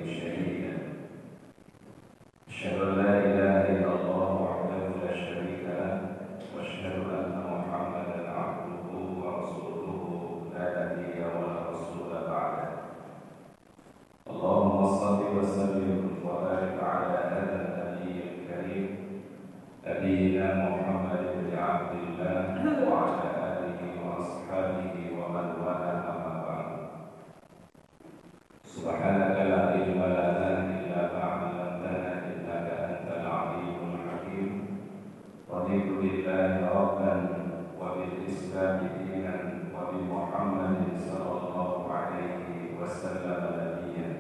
شهيدا أشهد أن لا إله إلا الله وحده لا شريك له وأشهد أن محمدا عبده ورسوله لا نبي ولا رسول بعده اللهم صل وسلم وبارك على هذا النبي الكريم نبينا محمد بن عبد الله وعلى آله وأصحابه ومن والاه أما بعد سبحانك لا علم لنا إلا ما علمتنا إنك أنت العليم الحكيم رضيت بالله ربا وبالإسلام دينا وبمحمد صلى الله عليه وسلم نبيا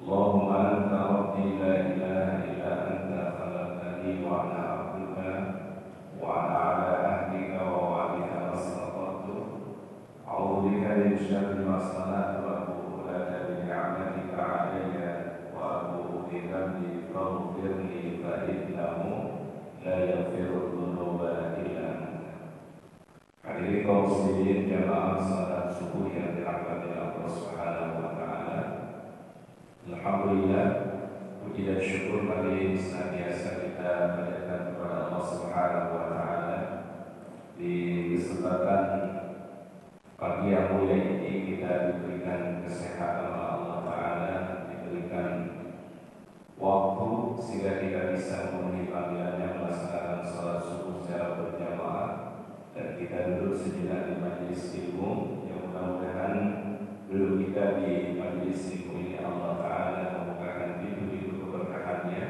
اللهم أنت ربي لا إله إلا أنت خلقتني وأنا عبدك وأنا على عهدك ووعدك ما استطعت أعوذ بك من شر ما صنعت وأبوء لك بنعمتك علي وأبوء بذنبي فاغفر لي فإنه لا يغفر الذنوب إلا أنت. Hadirin kaum muslimin jamaah salat subuh yang dirahmati Allah Subhanahu wa taala. Alhamdulillah, puji dan syukur bagi senantiasa kita panjatkan kepada Allah Subhanahu wa taala. Di kesempatan pagi yang mulia ini kita diberikan kesehatan oleh Allah taala, diberikan waktu sehingga kita bisa memenuhi panggilannya melaksanakan salat subuh secara berjamaah dan kita duduk sejenak di majelis ilmu yang mudah-mudahan duduk kita di majelis ilmu ini Allah taala membukakan pintu-pintu keberkahannya.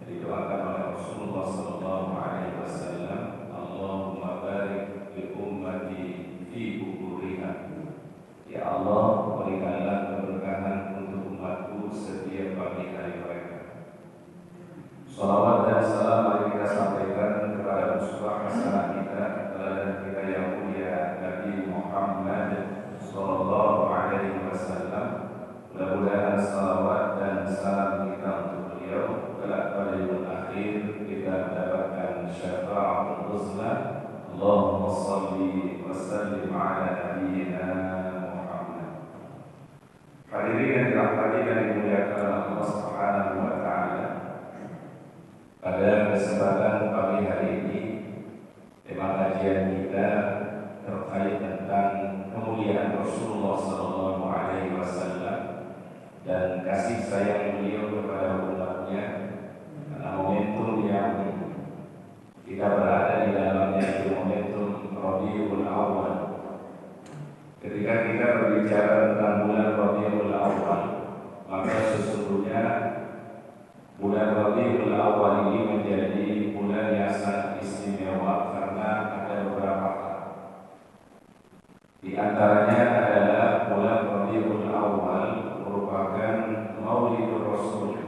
Jadi doakan oleh Rasulullah sallallahu alaihi wasallam, Allahumma barik li ummati fi bukuriha. Ya Allah, berikanlah keberkahan untuk umatku setiap pagi hari mereka. Salawat dan salam mari kita sampaikan kepada uswah hasanah kita, teladan kita yang mulia Nabi Muhammad sallallahu alaihi wasallam. Mudah-mudahan salawat dan salam kita untuk beliau kelak pada yaumul akhir kita mendapatkan syafa'atul uzma. Allahumma shalli wa sallim ala nabiyyina Muhammad. Hadirin yang dirahmati dan dimuliakan Allah Subhanahu wa taala. Pada kesempatan pagi hari ini tema kajian kita terkait tentang kemuliaan Rasulullah sallallahu alaihi wasallam dan kasih sayang beliau kepada umatnya, karena momentum yang kita berada di dalamnya itu momentum Rabiul Awal. Ketika kita berbicara tentang bulan Rabiul Awal, maka sesungguhnya bulan Rabiul Awal ini menjadi bulan yang sangat istimewa karena ada beberapa hal. Di antaranya adalah bulan Rabiul Awal merupakan Maulidur Rasul,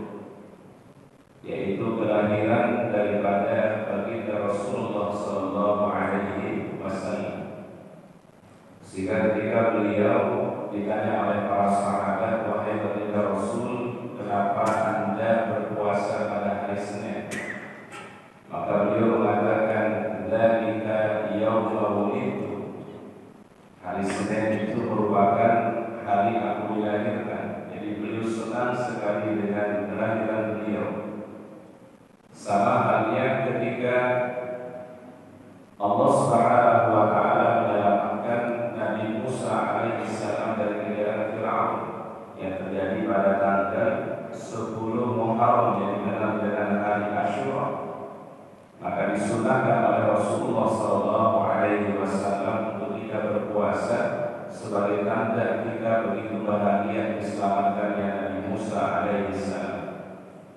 yaitu kelahiran daripada baginda Rasulullah sallallahu alaihi wasallam. Sehingga ketika beliau ditanya oleh para sahabat, wahai baginda Rasul, kenapa Anda berpuasa pada hari Senin? Maka beliau mengatakan, dzalika yaumul wulidtu. Hari Senin itu merupakan hari aku dilahirkan. Jadi beliau senang sekali dengan kelahiran beliau. Sama halnya ketika Allah Subhanahu wa taala menyelamatkan Nabi Musa alaihissalam dari kejaran Firaun yang terjadi pada tanggal 10 Muharram yang dikenal dengan hari Asyura. Maka disunahkan oleh Rasulullah sallallahu alaihi wasallam untuk kita berpuasa sebagai tanda kita begitu bahagia diselamatkannya Nabi Musa alaihissalam.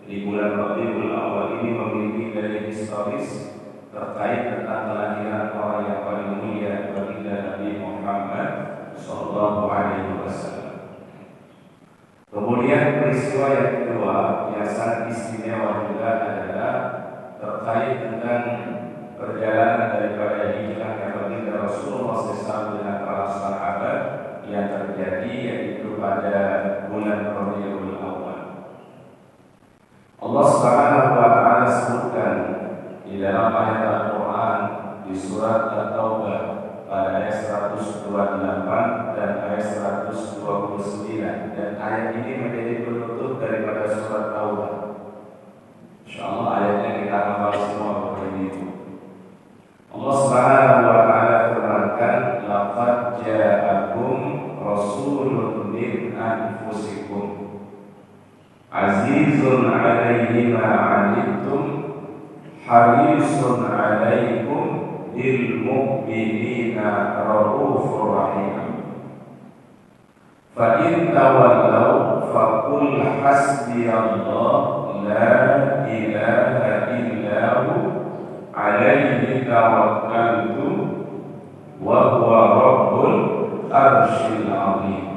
Di bulan Rabiul Awal ini memiliki nilai historis terkait tentang kelahiran orang yang paling mulia baginda Nabi Muhammad sallallahu alaihi wasallam. Kemudian peristiwa yang kedua yang sangat istimewa juga adalah terkait dengan perjalanan daripada hijrahnya baginda Rasulullah SAW dengan para sahabat yang terjadi yaitu pada bulan Rabiul Awal. Allah Subhanahu wa taala sebutkan di dalam ayat Al-Qur'an di surat At-Taubah pada ayat 128 dan ayat 129 29 dan ayat ini menjadi penutup daripada surat Taubah. Insyaallah ayatnya kita hafal semua Bapak Ibu. Allah Subhanahu wa taala firmankan, laqad ja'akum rasulun min anfusikum azizun 'alaihi ma 'anittum harisun 'alaikum bil mu'minina raufur rahim. Fa in tawallaw faqul hasbiyallah la ilaha illa hu 'alaihi tawakkaltu wa huwa rabbul arsyil 'azim.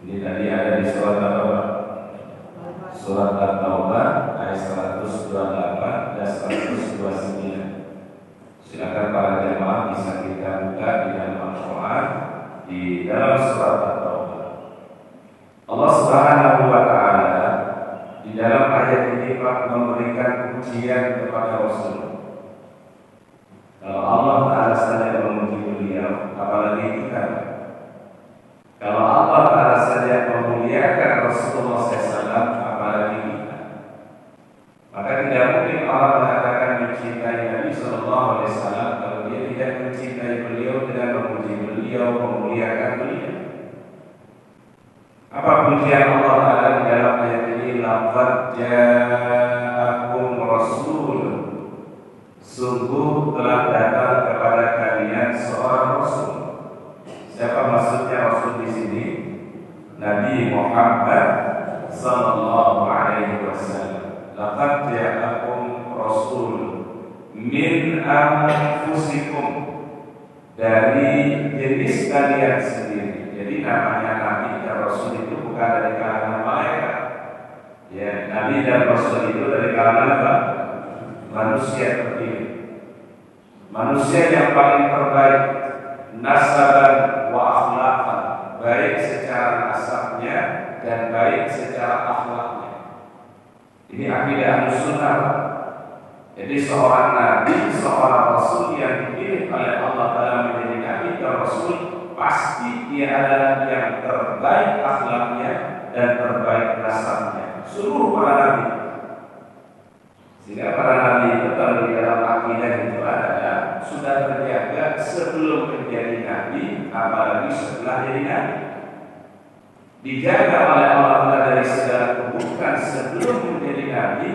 Ini tadi ada di surat apa? Surat At-Taubah ayat 128 dan 129. Silakan para jemaah bisa kita buka di dalam Al-Quran di dalam surat At-Taubah. Allah Subhanahu wa taala di dalam ayat ini Pak memberikan pujian kepada Rasul. Kalau Allah Taala saja memuji beliau, apalagi kita. Kalau Allah Taala saja memuliakan Rasulullah SAW, apalagi kita. Maka tidak mungkin Allah mengatakan mencintai Nabi Sallallahu Alaihi Wasallam kalau dia tidak mencintai beliau dengan memuji beliau, memuliakan beliau. Apa pujian Allah Taala di dalam ayat ini? Laqad ja'akum rasul, sungguh telah datang kepada kalian seorang rasul. Siapa maksudnya rasul di sini? Nabi Muhammad Sallallahu Alaihi Wasallam. Laqad ja'akum rasul min anfusikum, dari jenis kalian sendiri. Jadi namanya Nabi dan Rasul itu bukan dari kalangan malaikat. Ya, Nabi dan Rasul itu dari kalangan apa? Manusia terpilih. Manusia yang paling terbaik nasaban wa akhlaqan, baik secara nasabnya dan baik secara akhlaknya. Ini akidah Ahlussunnah. Jadi seorang nabi, seorang rasul yang dipilih oleh Allah Taala menjadi nabi dan rasul, pasti dia adalah yang terbaik akhlaknya dan terbaik nasabnya. Seluruh para nabi. Sehingga para nabi itu kalau di dalam akidah itu adalah sudah terjaga sebelum menjadi nabi, apalagi setelah jadi nabi. Dijaga oleh Allah Taala dari segala keburukan sebelum menjadi nabi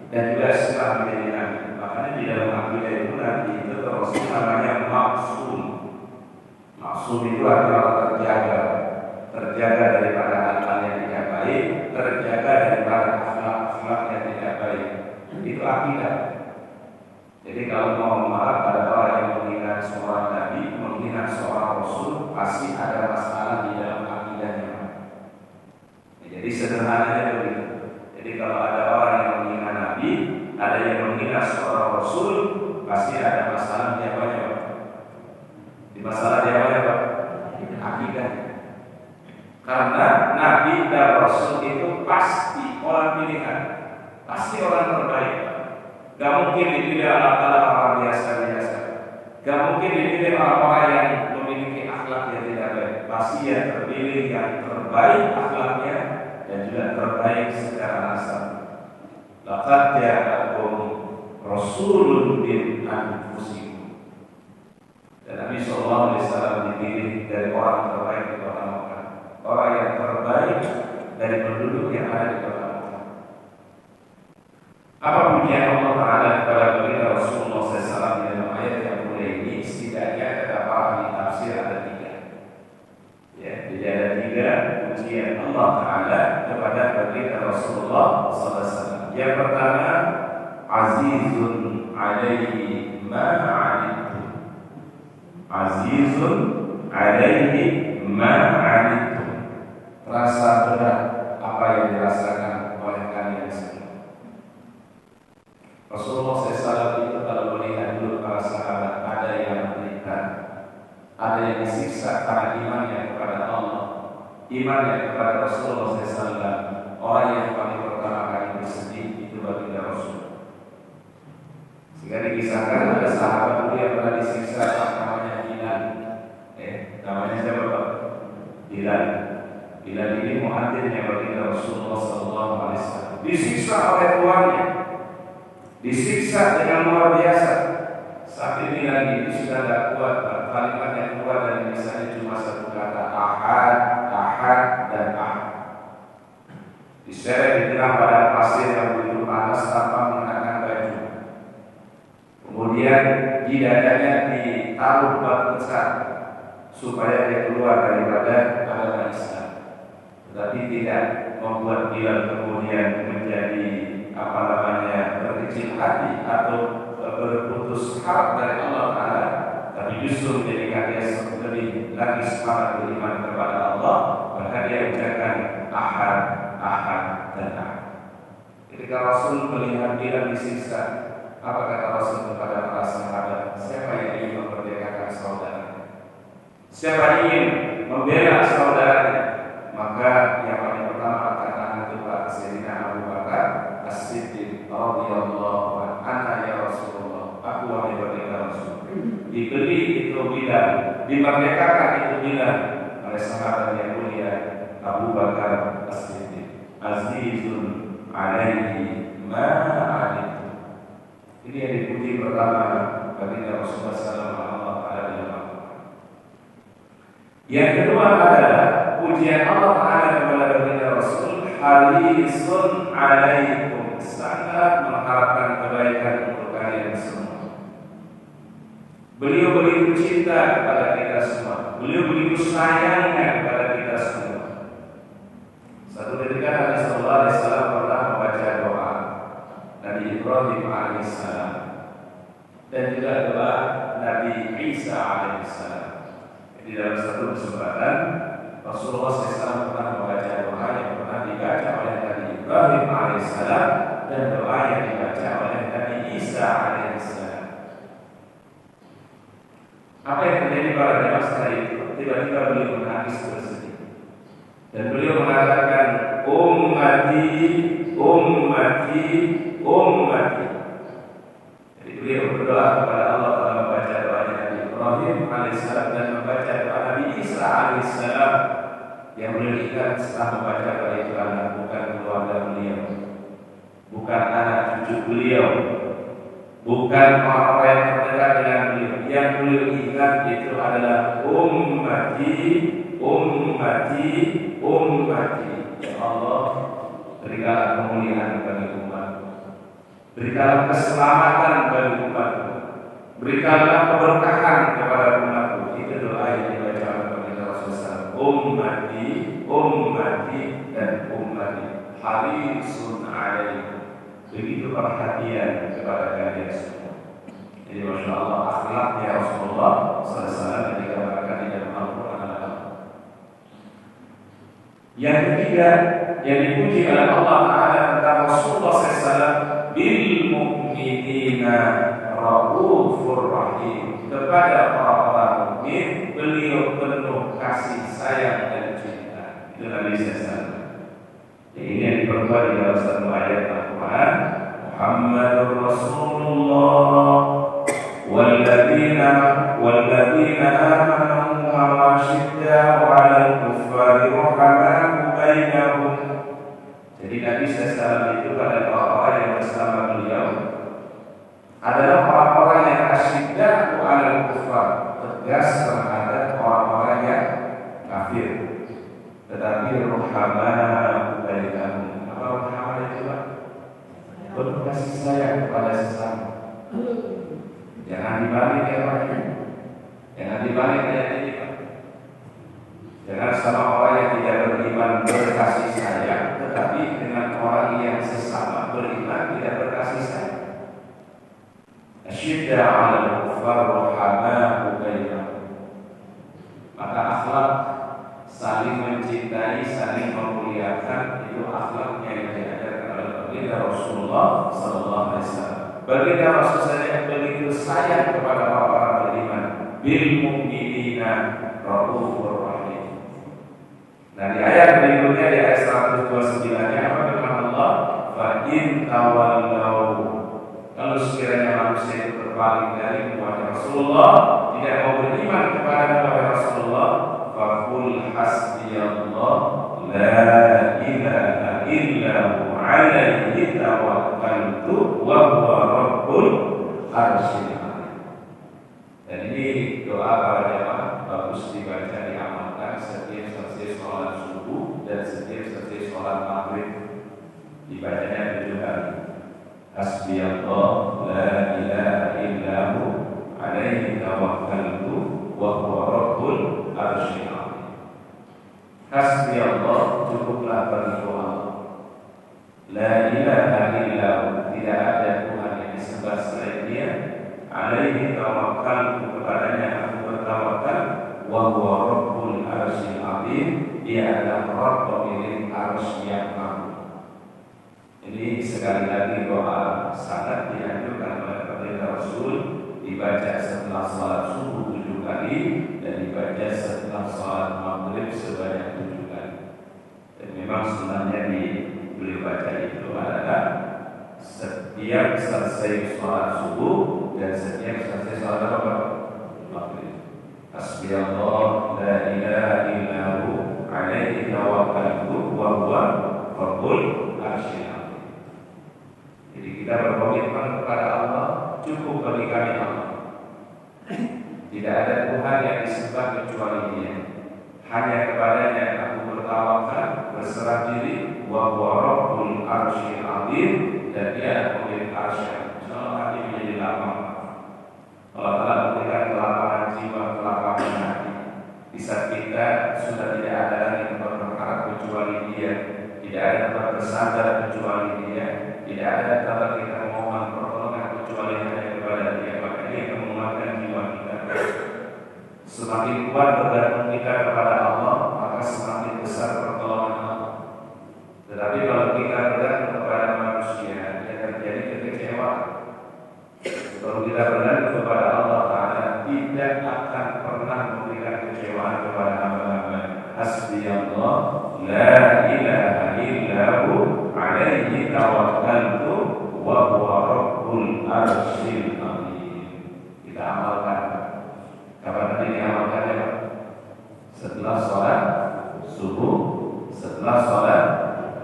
dan juga setelah menjadi nabi. Makanya di dalam akidah itu nabi itu terus namanya maksum. Maksum itu artinya terjaga daripada hal-hal yang tidak baik, terjaga daripada akhlak-akhlak yang tidak baik. Itu akidah. Jadi kalau mau marah pada orang yang menghina seorang nabi, menghina seorang rasul, pasti ada masalah di dalam akidahnya. Jadi sederhananya begitu. Jadi kalau ada orang yang menghina nabi, ada yang menghina seorang rasul, pasti ada masalah di apa ya? Di masalah di apa ya? Akidah. Karena nabi dan rasul itu pasti orang pilihan, pasti orang terbaik. Gak mungkin dipilih orang biasa-biasa. Gak mungkin dipilih orang-orang yang memiliki akhlak yang tidak baik. Pasti yang terpilih yang terbaik akhlaknya dan juga terbaik secara nasab. Laqad ja'akum rasulun min anfusikum. Dan Nabi Sallallahu Alaihi Wasallam dipilih dari orang terbaik di kota Mekah, orang yang terbaik dari penduduk yang ada di kota Mekah. Apa pujian Allah Taala kepada baginda Rasulullah SAW di dalam ayat yang mulia ini? Setidaknya kata para ahli tafsir ada tiga. Ya, jadi ada tiga pujian Allah Taala kepada baginda Rasulullah SAW. Yang pertama, azizun alaihi ma 'anittum. Azizun alaihi ma 'anittum. Rasa berat apa yang dirasakan oleh kalian semua. Rasulullah SAW itu kalau melihat dulu para sahabat, ada yang menderita, ada yang disiksa karena imannya kepada Allah, imannya kepada Rasulullah SAW. Orang yang paling pertama kali bersedih itu baginda Rasul. Sehingga dikisahkan ada sahabat dulu yang pernah disiksa, namanya Bilal. Namanya siapa Pak? Bilal. Bilal ini muadzinnya baginda Rasulullah sallallahu alaihi wasallam. Disiksa oleh tuannya. Disiksa dengan luar biasa. Sampai Bilal ini sudah tidak kuat, kalimat yang keluar dari lisannya cuma satu kata, ahad, ahad, dan ahad. Diseret di tengah badan pasir yang begitu panas tanpa mengenakan baju. Kemudian di dadanya ditaruh batu besar supaya dia keluar daripada agama Islam. Tetapi tidak membuat Bilal kemudian menjadi berkecil hati atau berputus harap dari Allah Ta'ala, tapi justru menjadikan dia lebih lagi semangat beriman kepada Allah. Maka dia ucapkan ahad, ahad, dan ahad. Ketika Rasul melihat Bilal disiksa, apa kata Rasul kepada para sahabat? Siapa yang ingin memerdekakan saudaranya? Siapa ingin membela saudaranya? Maka yang paling pertama akan tangan itu Pak Sayyidina Abu Bakar As-Siddiq radhiyallahu anhu, ya Rasulullah, aku wahai baginda Rasul. Dibeli itu Bilal, dimerdekakan itu Bilal oleh sahabat yang mulia Abu Bakar As-Siddiq. Azizun alaihi ma'alim. Ini yang dipuji pertama baginda Rasulullah sallallahu alaihi wasallam. Yang kedua adalah pujian Allah Ta'ala kepada baginda Rasul, harisun alaikum, sangat mengharapkan kebaikan untuk kalian semua. Beliau begitu cinta kepada kita semua. Beliau begitu sayangnya kepada kita semua. Satu ketika Nabi sallallahu alaihi wasallam pernah membaca doa Nabi Ibrahim alaihissalam dan juga doa Nabi Isa alaihissalam. Di dalam satu kesempatan Rasulullah SAW pernah membaca doa yang pernah dibaca oleh Nabi Ibrahim alaihissalam dan doa yang dibaca oleh Nabi Isa alaihissalam. Apa yang terjadi pada jemaah sekali itu? Tiba-tiba beliau menangis bersedih dan beliau mengatakan, ummati, ummati, ummati. Jadi beliau berdoa kepada Allah dalam membaca doa Nabi Ibrahim alaihissalam dan membaca doa Nabi Isa alaihissalam yang beliau ingat setelah membaca doa itu adalah bukan keluarga beliau, bukan anak cucu beliau, bukan orang-orang yang terdekat dengan beliau. Yang beliau ingat itu adalah ummati, ummati, ummati. Ya Allah, berikanlah kemuliaan bagi umatku, berikanlah keselamatan bagi umatku, berikanlah keberkahan kepada umatku. Itu doa yang dibaca oleh Rasulullah. Ummati, ummati, dan ummati. Harisun alaikum. Begitu perhatian kepada kalian semua. Jadi Masya Allah, akhlaknya Rasulullah SAW yang digambarkan di dalam Al-Quran. Yang ketiga yang dipuji oleh Allah Ta'ala tentang Rasulullah SAW, bil mu'minina raufur rahim. Kepada orang-orang mukmin beliau penuh kasih sayang dan cinta. Itu Nabi SAW. Ini yang diperkuat di dalam satu ayat Al-Quran, Muhammadur Rasulullah walladzina amanu wa asyidda'u 'alal kuffari ruhamaa'u bainahum. Jadi Nabi SAW itu adalah orang-orang yang bersama beliau adalah orang-orang yang asyidda'u 'alal kuffar, tegas terhadap orang-orang yang kafir, tetapi ruhamaa'u bainahum. Apa ruhamaa'u itu? Penuh kasih sayang kepada sesama. Jangan dibalik ya Pak. Jangan dibalik ya ini Pak. Jangan sama orang yang tidak beriman berkasih sayang, tetapi dengan orang yang sesama beriman tidak berkasih sayang. Asyidda 'alal kuffar ruhamaa'u bainahum. Maka akhlak saling mencintai, saling memuliakan, itu akhlaknya yang diajarkan oleh baginda Rasulullah sallallahu alaihi wasallam. Baginda Rasulullah yang begitu sayang kepada orang-orang beriman, bil mu'minina raufur rahim. Nah di ayat berikutnya, di ayat 129-nya apa firman Allah? Fa in tawallaw. Kalau sekiranya manusia itu berpaling dari wahai Rasulullah, tidak mau beriman kepada wahai Rasulullah, fa qul hasbiyallah la ilaha illahu alaihi tawakkaltu wa huwa rabbul arsyil azim. Dan ini doa para jamaah bagus dibaca, diamalkan setiap selesai sholat subuh dan setiap selesai sholat maghrib. Dibacanya 7 kali. Hasbiyallah la ilaha illahu alaihi tawakkaltu wa huwa rabbul arsyil azim. Hasbiyallah, cukuplah bagi Allah. La ilaha illahu, tidak ada Tuhan yang disembah selain Dia. Alaihi tawakkaltu, kepadanya aku bertawakal. Wa huwa rabbul arsyil azim, Dia adalah Rabb pemilik arsy yang agung. Ini sekali lagi doa sangat dianjurkan oleh baginda Rasul, dibaca setelah salat subuh 7 kali dan dibaca setelah salat maghrib sebanyak 7 kali. Dan memang sebenarnya beliau baca itu adalah setiap selesai salat subuh dan setiap selesai salat maghrib. Hasbiyallah la ilaha illahu alaihi tawakkaltu wa huwa rabbul arsyil azim. Jadi kita berkomitmen kepada Allah, cukup bagi kami Allah. Tidak ada Tuhan yang disembah kecuali Dia. Hanya kepadanya aku bertawakal, berserah diri. Wa huwa rabbul arsyil azim, dan Dia pemilik arsy. Insyaallah hati menjadi lapang. Allah telah memberikan kelapangan jiwa, kelapangan hati. Di saat kita sudah tidak ada lagi tempat berharap kecuali Dia, tidak ada tempat bersandar kecuali Dia, tidak ada tempat kita memohon pertolongan kecuali hanya kepada Dia. Maka Dia akan menguatkan jiwa kita. Semakin kuat bergantung kita kepada Allah, maka semakin besar pertolongan Allah. Tetapi kalau kita bergantung kepada manusia, yang terjadi kekecewaan. Kalau kita bergantung kepada Allah Ta'ala, tidak akan pernah memberikan kekecewaan kepada hamba-hamba. Hasbiyallah la ilaha illahu alaihi tawakkaltu wa huwa rabbul arsyil azim. Kita amalkan. Kapan nanti diamalkannya, Pak? Setelah sholat subuh, setelah sholat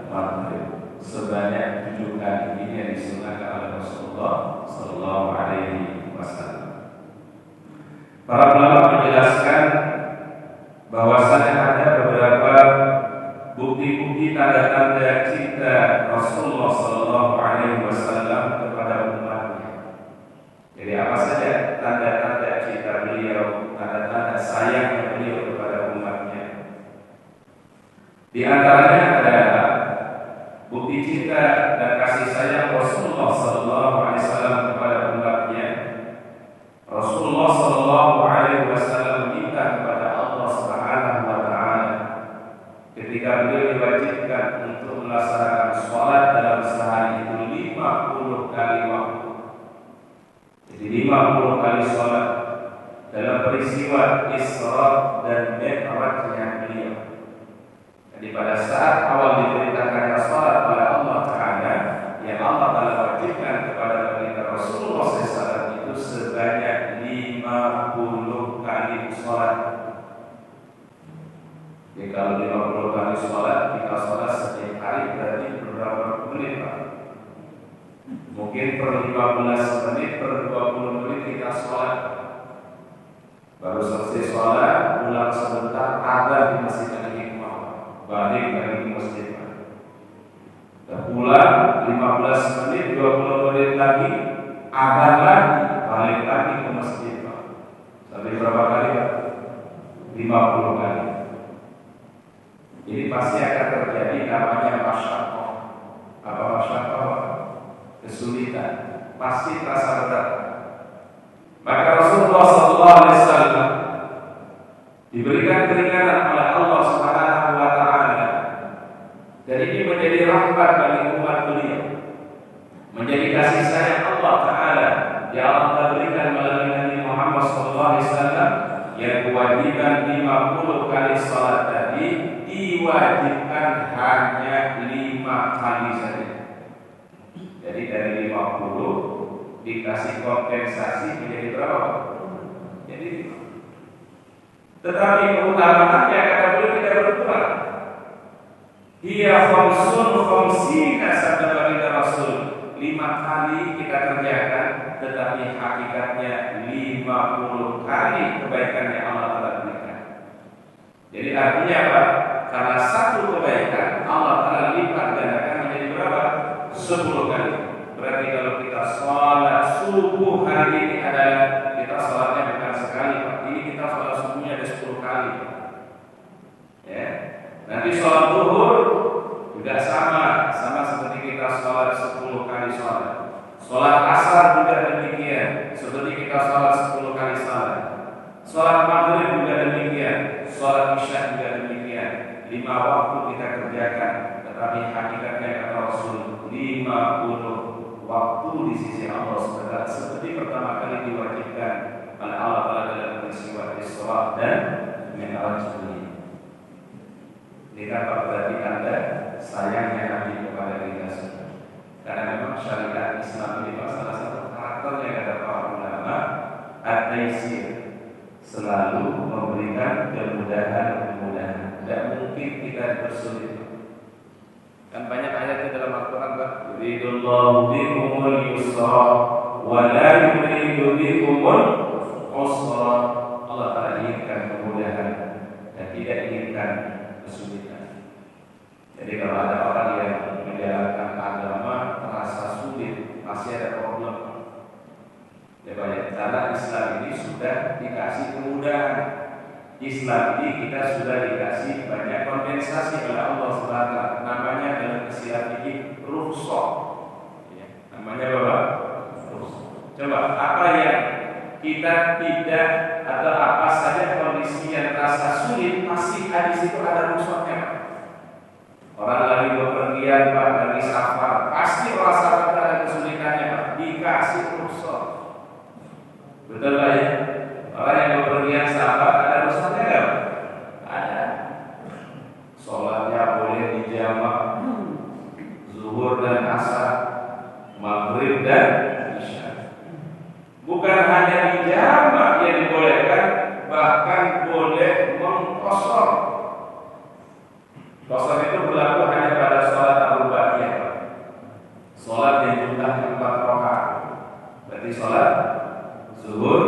maghrib, sebanyak 7 kali. Ini yang disunahkan oleh Rasulullah Sallallahu Alaihi Wasallam. Para ulama menjelaskan bahwasanya ada beberapa bukti-bukti tanda-tanda cinta Rasulullah Sallallahu Alaihi Wasallam kepada umatnya. Jadi apa saja tanda-tanda cinta beliau, tanda-tanda sayang beliau kepada umatnya? Di antaranya adalah bukti cinta dan kasih sayang Rasulullah Sallallahu Alaihi Wasallam kepada umatnya. Rasulullah Sallallahu Alaihi Wasallam minta kepada Allah Subhanahu Wa Taala ketika beliau diwajibkan untuk melaksanakan sholat dalam sehari itu 50 kali waktu. Jadi 50 kali sholat dalam peristiwa Isra dan Mi'rajnya beliau. Jadi pada saat awal diperintahkannya sholat oleh Allah Ta'ala, yang Allah telah wajibkan kepada baginda Rasulullah SAW itu sebanyak 50 kali sholat. Jadi kalau 50 kali sholat, kita sholat setiap hari berarti berapa menit, Pak? Mungkin per 15 menit, per 20 menit kita sholat. Baru selesai sholat, pulang sebentar, ada di masjid Al-Hikmah, balik lagi ke masjid. Kita pulang 15 menit, 20 menit lagi, ada lagi, balik lagi ke masjid. Sampai berapa kali, Pak? 50 kali. Ini pasti akan terjadi namanya masyarakat. Apa masyarakat? Kesulitan, pasti terasa berat. Maka Rasulullah SAW diberikan keringanan oleh Allah Subhanahu Wa Taala, dan ini menjadi rahmat bagi umat beliau, menjadi kasih sayang Allah Taala yang Allah berikan melalui Nabi Muhammad SAW, yang kewajiban 50 kali salat tadi diwajibkan hanya 5 kali saja. Jadi dari 50 dikasih kompensasi menjadi berapa? Jadi 5. Tetapi keutamaannya kata beliau tidak berkurang. Hiya khamsun khamsina sabda baginda Rasul. 5 kali kita kerjakan, tetapi hakikatnya 50 kali kebaikan yang Allah telah berikan. Jadi artinya apa? Karena satu kebaikan Allah telah lipat gandakan menjadi berapa? 10 kali. Berarti kalau kita sholat subuh hari ini adalah kita sholatnya bukan sekali, Pak. Ini kita sholat subuhnya ada 10 kali. Ya. Nanti sholat zuhur juga sama seperti kita sholat 10 kali sholat. Sholat asar juga demikian, seperti kita sholat 10 kali sholat. Sholat maghrib juga demikian, sholat isya juga demikian. 5 waktu kita kerjakan, tetapi hakikatnya kata Rasul 50 waktu di sisi Allah SWT, seperti pertama kali diwajibkan oleh Allah Taala dalam peristiwa Isra dan Mi'raj ini. Ini kan berarti tanda sayangnya Nabi kepada kita semua. Karena memang syariat Islam ini salah satu karakternya kata para ulama, at-taysir, selalu memberikan kemudahan-kemudahan. Tidak mungkin kita bersulit. Kan banyak ayatnya dalam Al-Quran, Pak. Yuridullahu bikumul yusra wa la yuridu bikumul usra. Allah Ta'ala inginkan kemudahan dan tidak inginkan kesulitan. Jadi kalau ada orang yang menjalankan agama terasa sulit, masih ada problem. Ya Pak, ya, karena Islam ini sudah dikasih kemudahan. Islam ini kita sudah dikasih banyak kompensasi oleh Allah SWT. Namanya dalam istilah fikih rukhsah. Ya, namanya apa? Rukhsah. Coba apa yang kita tidak atau apa saja kondisi yang terasa sulit, masih di situ ada rukhsahnya. Orang lagi bepergian, Pak, lagi safar, pasti orang safar ada kesulitannya, Pak. Dikasih rukhsah. Betul Pak ya? Orang yang bepergian safar ada rukhsahnya enggak? Ada. Sholatnya boleh dijamak, zuhur dan asar, maghrib dan isya. Bukan hanya dijamak yang dibolehkan, bahkan boleh mengqashar. Qashar itu berlaku hanya pada sholat ar-rubaiyah, sholat yang jumlahnya 4 rakaat. Berarti sholat zuhur,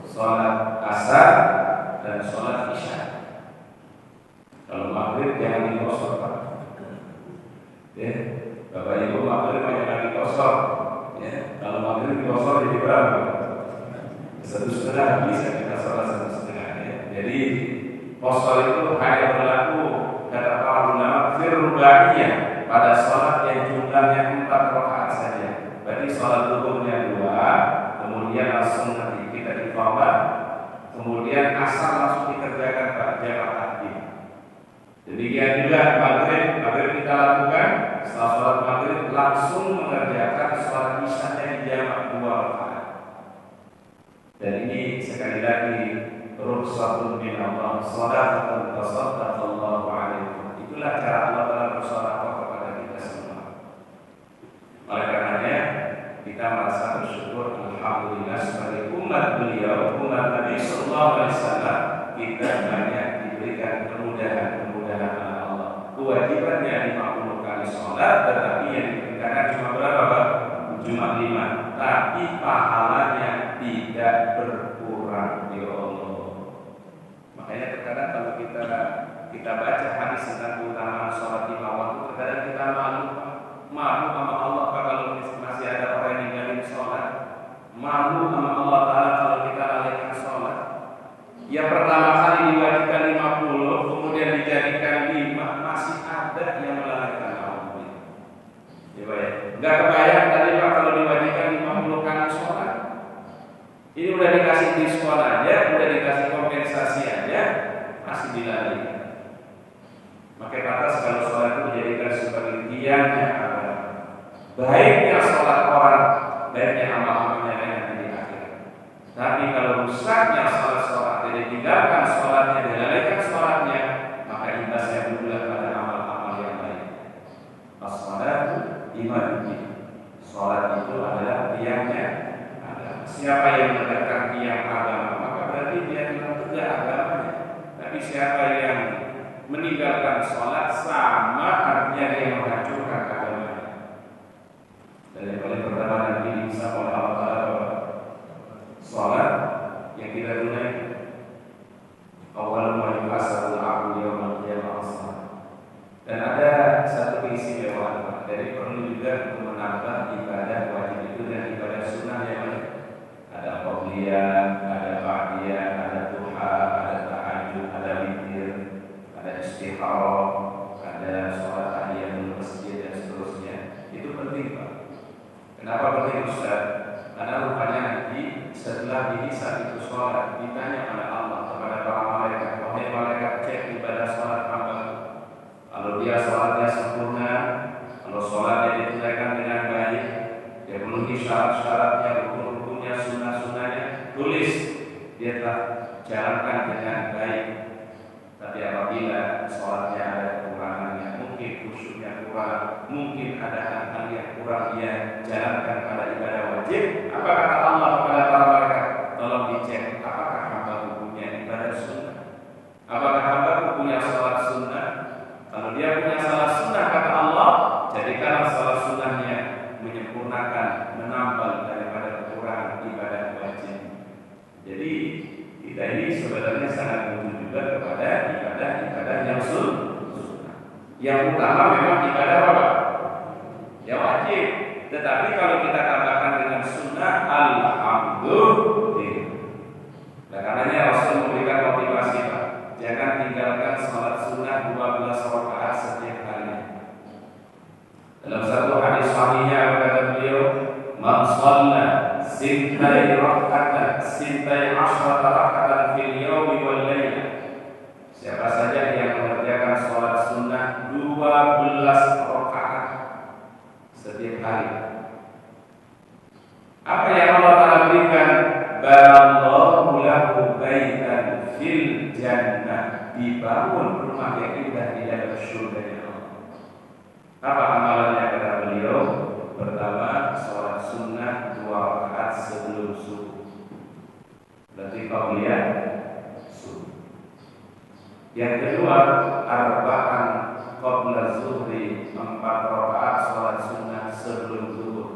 sholat asar, dan sholat isya. Kalau maghrib jangan dikosor, Pak. Ya, Bapak Ibu maghrib jangan dikosor. Ya, kalau maghrib dikosor jadi berapa? 1,5 bisa kita sholat 1,5. Ya. Jadi kosor itu hanya berlaku kata para ulama firrubaiyah pada sholat yang jumlahnya 4 rakaat saja. Berarti sholat zuhurnya 2, kemudian langsung nanti kita iqamah, kemudian asar langsung dikerjakan Pak, jamak takdim. Demikian juga maghrib kita lakukan setelah sholat maghrib langsung mengerjakan sholat isya yang jamak 2 rakaat. Dan ini sekali lagi rukhsatun min Allah, shadaqatun tasaddaqallahu alaikum. Itulah cara Allah Taala bersedekah kepada kita semua. Oleh karenanya kita merasa bersyukur alhamdulillah sebagai umat beliau, umat Nabi sallallahu alaihi wasallam, kita banyak diberikan kemudahan oleh Allah. Kewajibannya 50 kali sholat, tetapi yang dikerjakan cuma berapa, Pak? Cuma 5. Tapi pahalanya tidak berkurang ya Allah. Makanya terkadang kalau kita baca hadis tentang keutamaan sholat 5 waktu, terkadang kita malu sama Allah kalau masih ada orang yang ninggalin sholat. Malu sama Allah Ta'ala kalau kita lalaikan sholat. Yang pertama kali diwajibkan 50, kemudian dijadikan 5, masih ada yang melalaikan Allah. Ya Pak ya. Enggak kebayang tadi Pak kalau diwajibkan 50 kali sholat. Ini udah dikasih diskon aja, udah dikasih kompensasi aja, masih dilalaikan. Maka kata kalau sholat itu dijadikan sebagai tiangnya agama. Baiknya sholat orang, baiknya amal-amalnya nanti di akhir. Tapi kalau rusaknya sholat tidak ditinggalkan sholatnya, dilalaikan sholatnya, maka imbasnya bergulir pada amal-amal yang lain. As-sholatu imaduddin. Sholat itu adalah tiangnya agama. Siapa yang menegakkan tiang agama, maka berarti dia telah tegak agamanya. Tapi siapa yang meninggalkan sholat sama juga untuk menambah ibadah wajib itu dan ibadah sunnah yang lain. Ada qobliyah, ada ba'diyah, ada duha, ada tahajud, ada witir, ada istikharah, ada sholat tahiyatul masjid dan seterusnya. Itu penting, Pak. Kenapa penting, Ustaz? Karena rupanya nanti setelah dihisab itu sholat ditanya oleh Allah kepada para malaikat, wahai malaikat, cek ibadah sholat hamba. Kalau dia sholatnya sempurna, kalau sholatnya ditunaikan dengan baik, dia memenuhi syarat-syaratnya, rukun-rukunnya, sunnah-sunnahnya, tulis dia telah jalankan dengan baik. Tapi apabila sholatnya ada kekurangannya, mungkin khusyuknya kurang, mungkin ada hal-hal yang kurang dia jalankan pada ibadah wajib, apa kata Allah kepada para malaikat? Tolong dicek apakah hamba punya ibadah sunnah, apakah hamba punya sholat sunnah. Kalau dia punya sholat sunnah, kata Allah, jadikanlah sholat sunnahnya menyempurnakan, menambal daripada kekurangan ibadah wajib. Jadi kita ini sebenarnya sangat butuh juga kepada ibadah-ibadah yang sunnah. Yang utama memang ibadah apa? Ya wajib. Tetapi kalau kita tambahkan dengan sunnah, alhamdulillah. Nah, karenanya Rasul memberikan motivasi, Pak. Jangan tinggalkan sholat sunnah 12 rakaat setiap hari. Dalam satu hadis sahihnya kata beliau, "Man shalla sintai raka'atan, sintai asyrata raka'atan fil yaumi wal lailah." Siapa saja yang mengerjakan sholat sunnah 12 rakaat setiap hari. Apa yang Allah Ta'ala berikan? Banallahu lahu baitan fil jannah, dibangun rumah yang indah di dalam surga Allah. Apa amalannya kata beliau? Pertama, sholat sunnah 2 rakaat sebelum subuh. Berarti qabliyah subuh. Yang kedua, arba'an qabla zuhri, 4 rakaat sholat sunnah sebelum zuhur.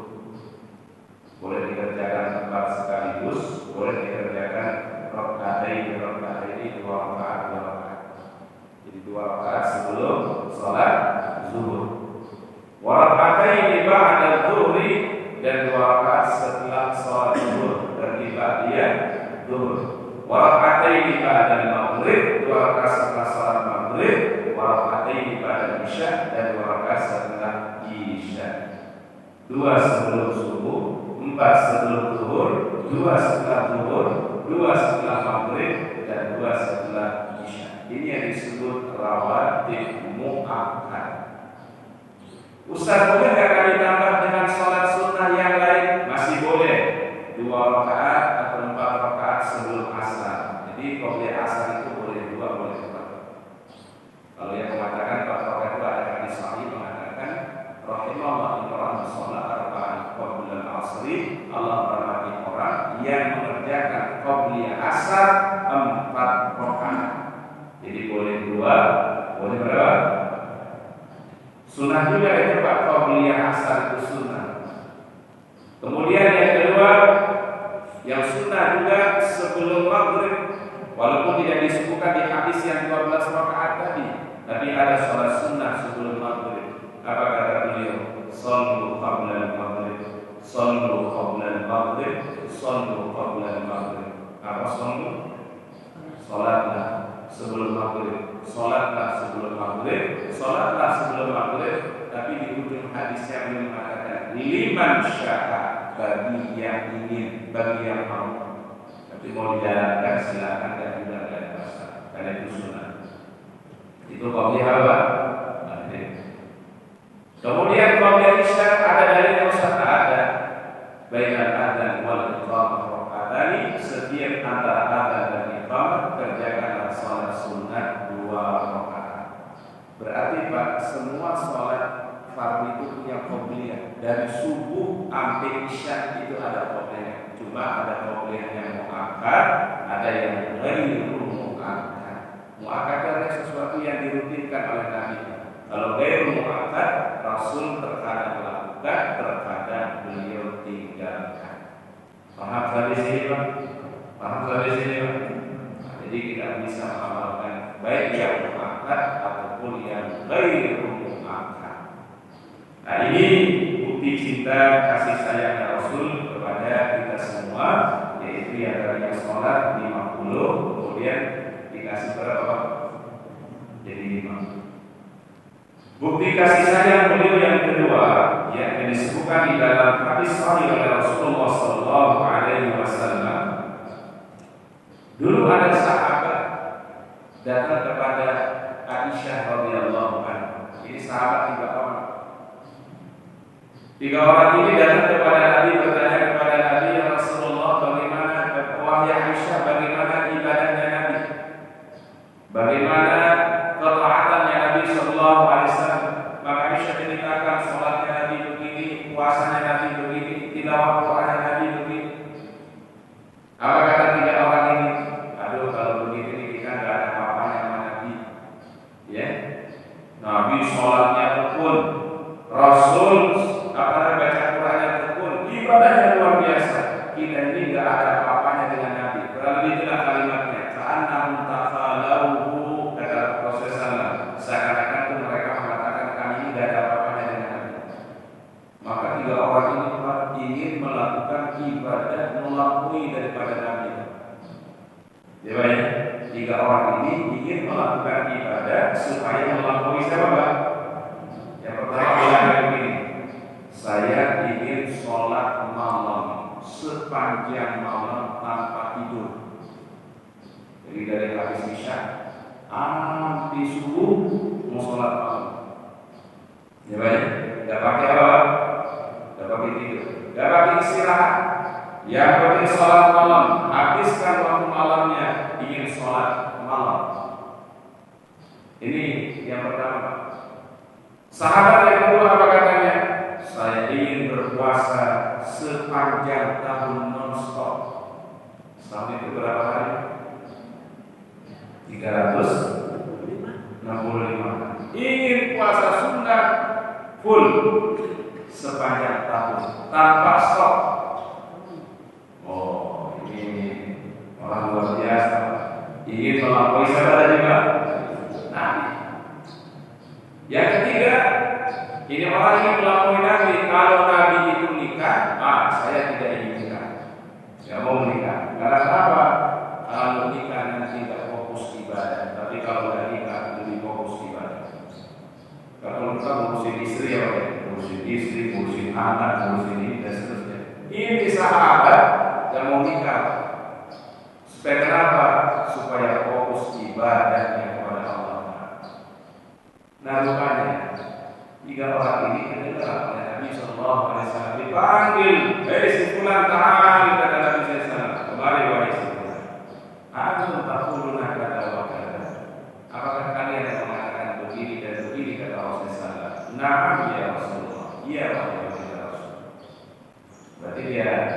Boleh dikerjakan 4 sekaligus, boleh dikerjakan rakaat ini 2 rakaat. Jadi 2 rakaat sebelum sholat zuhur. Warakatain ba'da zuhri, dan 2 rakaat setelah sholat zuhur, berarti ba'diyah zuhur. Warakatain ba'da maghrib, 2 rakaat setelah sholat maghrib. Warakatain ba'da isya, dan 2 rakaat setelah isya. 2 sebelum subuh, 4 sebelum zuhur, 2 setelah zuhur, 2 setelah maghrib, dan 2 setelah isya. Ini yang disebut rawatib mu'akkad. Ustaz, boleh nggak kami tambah dengan sholat sunnah yang lain? Masih boleh. 2 rakaat atau 4 rakaat sebelum asar. Jadi qobliyah asar itu boleh 2, boleh 4. Kalau yang mengatakan 4 rakaat itu ada hadis sahih mengatakan, rahimahullah imran sholat arba'an qabla al-asri, Allah merahmati orang yang mengerjakan qobliyah asar 4 rakaat. Jadi boleh 2, boleh berapa? Sunnah juga itu Pak, qobliyah asar itu sunnah. Kemudian yang kedua, yang sunnah juga sebelum maghrib, walaupun tidak disebutkan di hadis yang 12 rakaat tadi, tapi ada sholat sunnah sebelum maghrib. Apa kata beliau? Shallu qabla al-maghrib, shallu qabla al-maghrib, shallu qabla al-maghrib. Apa shallu? Sholatlah sebelum maghrib, sholatlah sebelum maghrib, sholatlah sebelum maghrib. Tapi di ujung hadisnya beliau mengatakan, liman sya'a, bagi yang ingin, bagi yang mau. Tapi mau dijalankan silakan, dan juga tidak ada masalah, karena itu sunnah. Itu qobliyah apa? Kemudian qobliyah isya ada dari yang Ustaz ada. Bainal adzan wal iqamah rakaatani, setiap antara adzan dan iqamah kerjakanlah salat sunnah 2 rakaat. Berarti Pak, semua salat fardu itu punya qobliyah. Dari subuh sampai isya itu ada qobliyah. Cuma ada qobliyah yang muakkad, ada yang ghairu muakkad. Muakkad adalah sesuatu yang dirutinkan oleh Nabi. Kalau ghairu muakkad, Rasul terkadang lakukan, terkadang beliau tinggalkan. Paham sampai sini Pak? Paham sampai sini Pak? Jadi kita bisa mengamalkan baik yang muakkad ataupun yang ghairu muakkad. Nah ini bukti cinta kasih sayangnya Rasul kepada kita semua, yaitu yang tadinya sholat 50, kemudian dikasih berapa? Jadi 5. Bukti kasih sayang beliau yang kedua yang disebutkan di dalam hadis sahih oleh Rasulullah sallallahu alaihi wasallam. Dulu ada sahabat datang kepada Aisyah radhiyallahu anha. Ini sahabat 3 orang. 3 orang ini datang kepada Nabi, bertanya kepada Nabi, ya Rasulullah, bagaimana wahai Aisyah, bagaimana ibadahnya Nabi? Bagaimana ketaatannya Nabi sallallahu alaihi wasallam? Maka Aisyah ceritakan salatnya Nabi begini, puasanya Nabi begini, tilawah Qur'annya Nabi begini. Apa kata 3 orang ini? Aduh, kalau begini kita enggak ada apa-apanya sama Nabi. Ya. Nabi salatnya rukun, Rasul baca Qur'annya rukun, ibadahnya luar biasa. Kita ini enggak ada apa-apanya dengan Nabi. Berarti itulah kalimatnya. Ta'annahum taqalahu, kata Rasulullah. Seakan-akan itu mereka mengatakan kami ini enggak ada apa-apanya dengan Nabi. Maka 3 orang ini ingin melakukan ibadah melampaui daripada Nabi. Ya, 3 orang ini ingin melakukan ibadah supaya melampaui siapa? Yang pertama bilang begini, saya ingin sholat malam sepanjang malam tanpa tidur. Jadi dari habis isya sampai subuh mau sholat malam. Ya baik, tidak pakai apa? Tidak pakai tidur, tidak pakai istirahat. Yang penting sholat malam, habiskan waktu malamnya ingin sholat malam. Ini yang pertama. Sahabat yang kedua apa katanya? Saya ingin berpuasa sepanjang tahun non-stop. Setahun itu berapa hari? 365. Ingin puasa sunnah full sepanjang tahun tanpa stop. Oh, ini orang luar biasa. Ingin melampaui siapa tadi, Pak? Nabi. Yang ketiga, ini orang yang melampaui Nabi. Kalau Nabi itu nikah, saya tidak ingin nikah. Tidak mau menikah. Karena apa? Kalau nikah nanti tidak fokus ibadah. Tapi kalau tidak nikah lebih fokus ibadah. Kalau kita ngurusin istri, ngurusin istri, ngurusin anak, ngurusin ini dan seterusnya. Ini sahabat yang mau nikah. Supaya kenapa? Supaya fokus ibadahnya kepada Allah. Nah, rupanya 3 orang ini adalah oleh Nabi sallallahu alaihi wasallam dipanggil, "Hei si fulan, ta'al," kata Nabi sallallahu alaihi wasallam. "Kemari wahai si fulan. Antum taquluna kata wa kata." Apakah kalian yang mengatakan begini dan begini kata Rasulullah sallallahu alaihi wasallam? "Na'am ya Rasulullah." Iya wahai Rasul. Berarti dia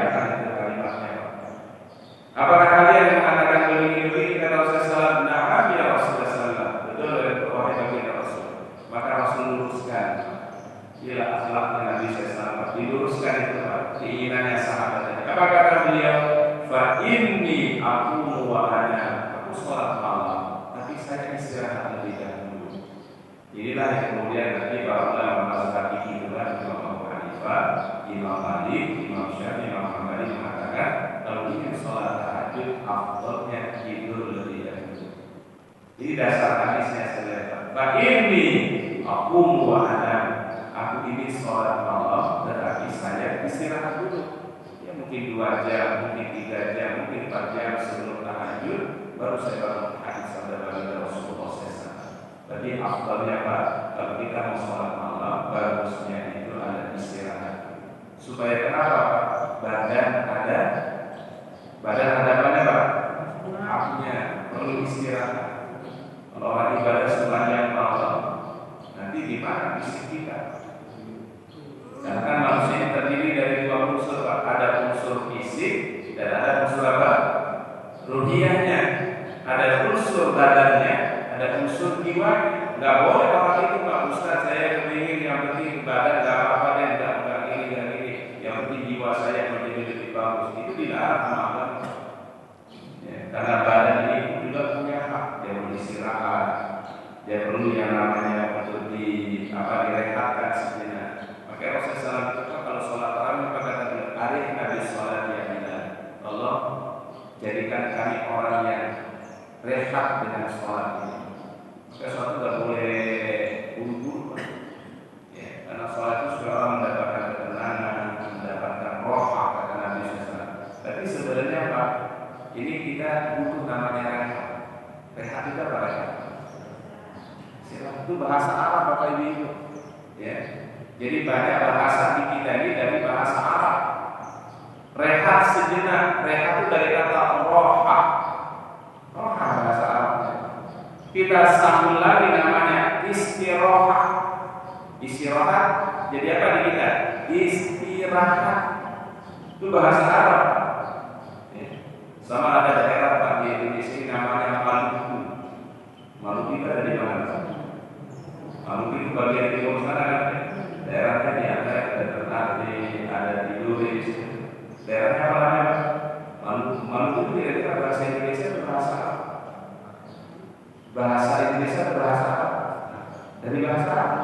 akan itu kalimatnya. Apakah kalian yang mengatakan begini kata Rasulullah sallallahu alaihi wasallam? "Na'am ya Rasulullah sallallahu alaihi wasallam." Betul wahai baginda Rasul. Maka Rasul luruskan. Inilah akhlaknya Nabi SAW. Diluruskan itu keinginannya sahabat. Apa kata beliau? Fa inni aqumu wa ana. Aku sholat malam, tapi saya istirahat lebih dahulu. Inilah yang kemudian nanti para ulama mazhab fikih itulah Imam Abu Hanifah, Imam Malik, Imam Syafi'i, Imam Hambali mengatakan kalau ingin sholat tahajud afdalnya tidur lebih dahulu. Ini dasar hadisnya selesai. Fa inni aqumu wa ana. Aku ini sholat malam, tetapi saya istirahat dulu. Ya mungkin 2 jam, mungkin 3 jam, mungkin 4 jam sebelum tahajud, baru saya bangun hadis sabda baginda Rasulullah SAW. Jadi afdalnya apa? Kalau kita mau sholat malam, bagusnya itu ada istirahat. Supaya kenapa? Badan ada mana Pak? Haknya perlu istirahat. Kalau orang ibadah sepanjang malam, nanti di mana fisik kita? Karena kan manusia terdiri dari 2 unsur, ada unsur fisik dan ada unsur apa? Ruhiyahnya. Ada unsur badannya, ada unsur jiwa. Nggak boleh orang itu Pak Ustaz, saya kepingin yang penting badan nggak apa-apa deh, nggak ini dan ini. Yang penting jiwa saya menjadi lebih bagus. Itu dilarang sama Allah. Ya, karena badan ini juga punya hak. Dia perlu istirahat. Dia perlu yang namanya untuk direhatkan sejenak. Maka Rasulullah SAW itu kalau sholat tarawih maka kata beliau, arif nabi sholat ya Bilal. Allah jadikan kami orang yang rehat dengan sholat ini. Maka sholat itu tidak boleh buru-buru, ya, karena sholat itu supaya orang mendapatkan ketenangan, mendapatkan roha kata Nabi SAW. Tapi sebenarnya apa? Ini kita butuh namanya rehat. Rehat itu apa rehat? Itu bahasa Arab Bapak Ibu, ya. Jadi banyak bahasa di kita ini dari bahasa Arab. Rehat sejenak, rehat itu dari kata roha. Roha bahasa Arabnya. Kita sambung lagi namanya istirahat. Istirahat jadi apa di kita? Istirahat. Itu bahasa Arab. Ya. Sama ada daerah Pak di Indonesia ini namanya Maluku. Maluku itu ada di mana? Maluku itu bagian timur sana kan? Daerahnya di Aceh, ada Ternate, ada di Luris. Daerahnya apa namanya? Maluku itu kira-kira bahasa Indonesia atau bahasa apa? Bahasa Indonesia atau bahasa apa? Dari bahasa Arab.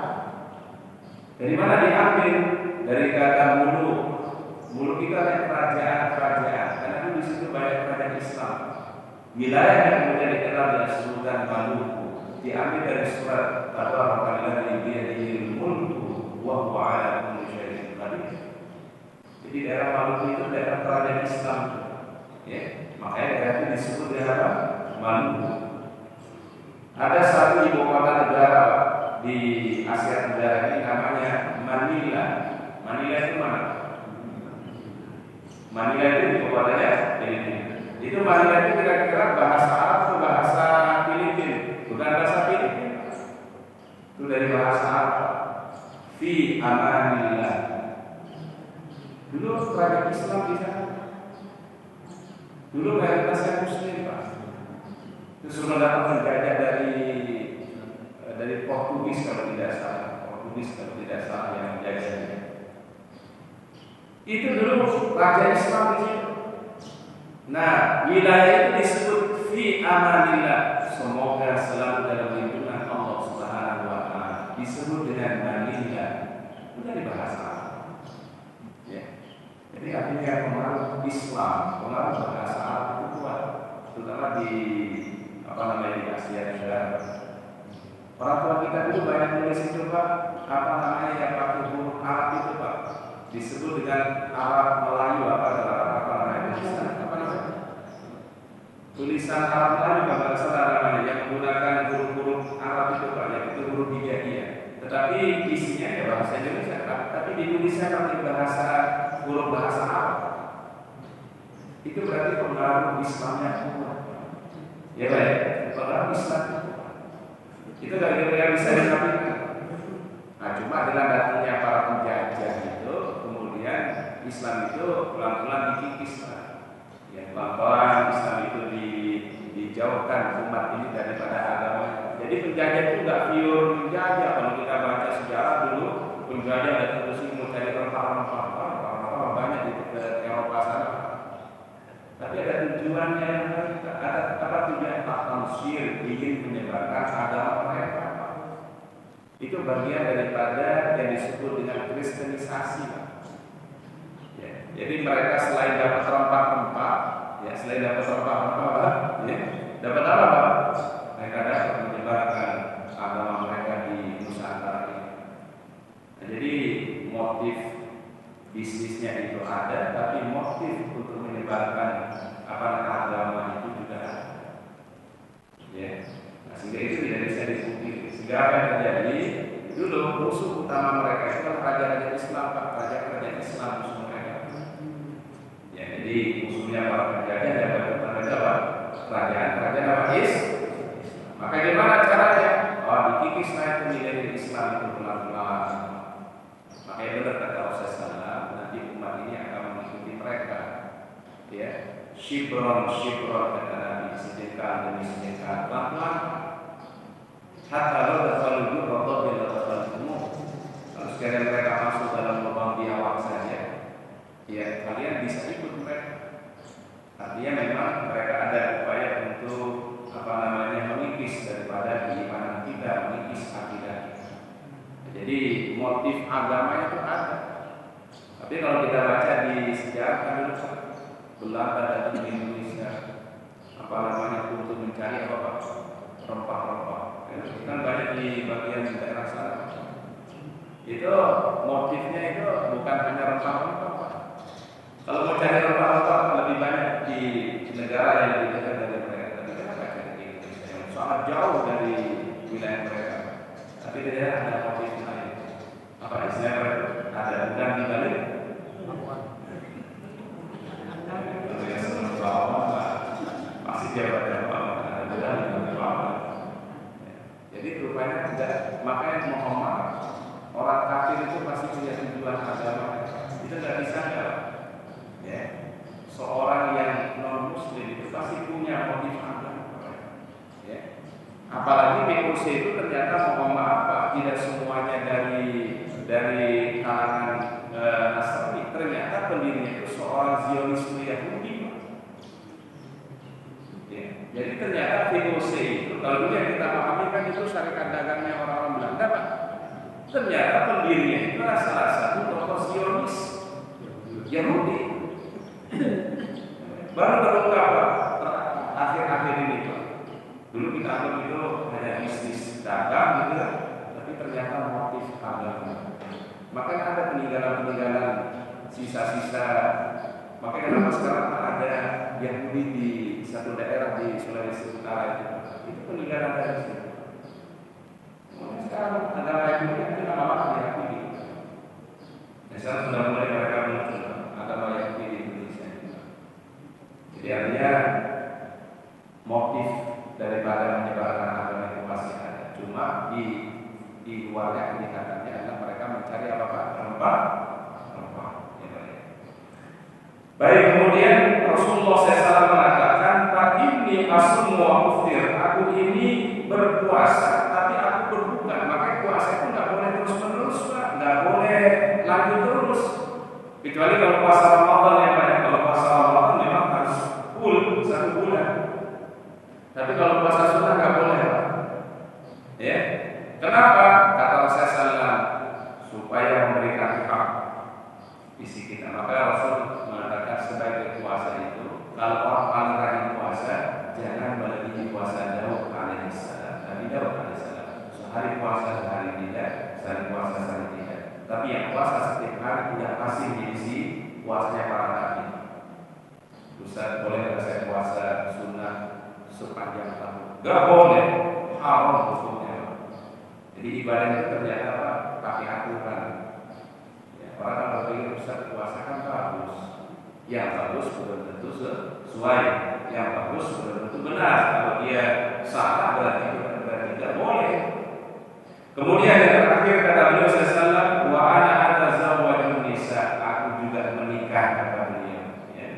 Dari mana diambil? Dari kata muluk. Muluk itu ada kerajaan-kerajaan. Karena di situ banyak kerajaan Islam. Wilayah yang kemudian dikenal dengan Sultan Maluku diambil dari surat Tabarakalladzii biyadihil mulku wa huwa 'ala kulli syai'in qadir. Jadi daerah Maluku itu daerah kerajaan Islam, ya. Makanya daerah itu disebut daerah Maluku. Ada satu ibu kota negara di Asia Tenggara ini namanya Manila. Manila itu mana? Manila itu ibu kotanya Filipina. Itu Manila itu kira-kira bahasa Arab atau bahasa Filipina? Bukan bahasa Filipina. Itu dari bahasa Arab. Fi amanillah. Dulu kerajaan Islam di sana. Dulu mayoritasnya Muslim, Pak. Itu mendapat penjajah dari Portugis kalau tidak salah. Portugis kalau tidak salah yang menjajahnya. Itu dulu raja Islam di situ. Nah, wilayah itu disebut fi amanillah. Semoga selalu dalam lindungan Allah Subhanahu wa taala. Disebut dengan Manila. Itu dari bahasa Arab. Ya. Jadi artinya pengaruh Islam, pengaruh bahasa Arab itu kuat, terutama di di Asia Tenggara. Orang tua kita dulu banyak nulis itu Pak, yang pakai huruf Arab itu Pak, disebut dengan Arab Melayu tulisan Arab Melayu kalau salah namanya, yang menggunakan huruf-huruf Arab itu Pak, yang itu huruf hijaiyah. Tetapi isinya ya bahasa Indonesia Pak, tapi ditulisnya pakai huruf bahasa Arab. Itu berarti pengaruh Islamnya kuat. Ya baik, pengaruh Islam itu dari yang bisa dinafikan. Nah, cuma dengan datangnya para penjajah itu, kemudian Islam itu pelan-pelan dikikis. Ya, pelan-pelan Islam itu dijauhkan umat ini daripada agama. Jadi penjajah itu nggak pure penjajah. Kalau kita baca sejarah dulu, penjajah datang ke sini mau cari rempah-rempah banyak di Eropa sana. Tapi ada tujuannya yang baik. Ada tujuan tansir, ingin menyebarkan agama mereka. Itu bagian daripada yang disebut dengan kristenisasi. Ya, jadi mereka selain dapat rempah-rempah, ya dapat apa Pak? Mereka dapat menyebarkan agama mereka di Nusantara ini. Nah, jadi motif bisnisnya itu ada, tapi motif untuk menyebarkan agama itu juga ada. Ya. Nah, sehingga itu tidak bisa dipungkiri. Sehingga apa yang terjadi? Dulu musuh utama mereka itu raja-raja Islam, Pak, raja-raja Islam musuh mereka. Ya, jadi musuhnya para penjajah dan kerajaan apa? Maka gimana caranya? Dikikis naik nilai Islam itu pelan-pelan. Makanya benar kata Rasulullah, nanti umat ini akan mengikuti mereka. Ya, shibron kata Nabi, sejengkal demi sejengkal, pelan-pelan. Hatta lo terlalu rotot dan terlalu gemuk. Kalau sekalian mereka masuk dalam lubang biawak saja, ya kalian bisa ikut mereka. Artinya memang mereka ada upaya untuk mengikis daripada keimanan kita, mengikis akidah kita. Jadi Jadi motif agamanya itu ada. Tapi kalau kita baca di sejarah kan dulu Belanda datang ke Indonesia, apa namanya, untuk mencari apa rempah-rempah. Itu kan banyak di bagian daerah sana. Itu motifnya itu bukan hanya rempah-rempah. Kalau mau cari rempah-rempah lebih banyak di negara yang lebih dekat dari mereka. Tapi kenapa cari di Indonesia yang sangat jauh dari wilayah mereka? Tapi tidak ada motif lain. Apa istilahnya? Ada udang di balik. Masih jawab ada udang di balik. Jadi rupanya tidak. Makanya Muhammad, orang kafir itu pasti punya tujuan agama. Itu tidak bisa enggak. Ya. Seorang yang non muslim itu pasti punya motif agama. Ya. Apalagi POC itu ternyata Muhammad tidak semuanya dari kalangan Nasrani. Ternyata pendirinya itu seorang Zionisme Yahudi. Ya. Jadi ternyata VOC itu, kalau dulu yang kita pahami kan itu syarikat dagangnya orang-orang Belanda, Pak. Ternyata pendirinya itu adalah salah satu tokoh Zionis Yahudi. Baru terungkap akhir-akhir ini, Pak. Dulu kita anggap itu hanya bisnis dagang gitu ya, tapi ternyata motif agama. Makanya ada peninggalan-peninggalan, sisa-sisa. Makanya kenapa sekarang ada Yahudi di satu daerah di Sulawesi Utara itu peninggalan dari situ. Sekarang ada Yahudi itu nama-nama Yahudi. Sekarang sudah mulai mereka muncul agama Yahudi di Indonesia. Jadi artinya motif daripada menyebarkan agama itu pasti ada. Cuma di luarnya pendekatannya adalah mereka mencari apa Pak? Rempah. Baik, kemudian Rasulullah SAW mengatakan, "Fa inni asum wa uftir." Aku ini berpuasa, tapi aku berbuka. Maka puasa itu nggak boleh terus-menerus, Pak. Nggak boleh lanjut terus. Kecuali kalau puasa Ramadan ya, Pak. Kalau puasa Ramadan memang harus full 1 bulan. Tapi kalau puasa sunnah nggak boleh, Pak. Ya. Kenapa? Kata Rasulullah SAW, supaya memberikan hak isi kita. Maka Rasul mengatakan sebagai puasa itu, kalau orang paling rajin puasa, jangan melebihi puasa Daud alaihissalam. Nabi Daud alaihissalam, sehari puasa, sehari tidak, sehari puasa, sehari tidak. Tapi yang puasa setiap hari tidak pasti diisi puasanya para nabi. Ustaz, boleh nggak saya puasa sunnah sepanjang tahun? Gak boleh, haram hukumnya. Jadi ibadah itu ternyata pakai aturan. Orang kan berpikir Ustaz puasa kan bagus. Yang bagus belum tentu sesuai. Yang bagus belum tentu benar. Kalau dia salah berarti tidak boleh. Kemudian yang terakhir kata beliau sallallahu wa ana atazawwajun nisa. Aku juga menikah kata beliau. Ya.